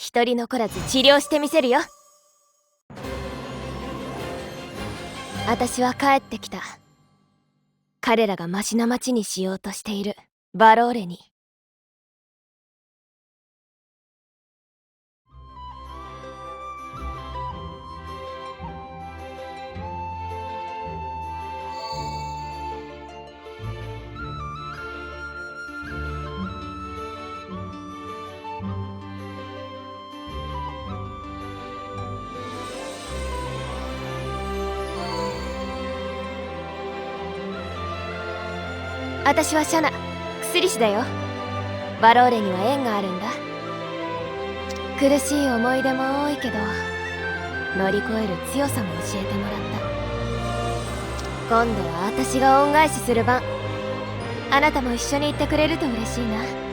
一人残らず治療してみせるよ。私は帰ってきた。彼らがマシな町にしようとしているバローレに。私はシャナ、薬師だよ。バローレには縁があるんだ。苦しい思い出も多いけど、乗り越える強さも教えてもらった。今度は私が恩返しする番。あなたも一緒に行ってくれると嬉しいな。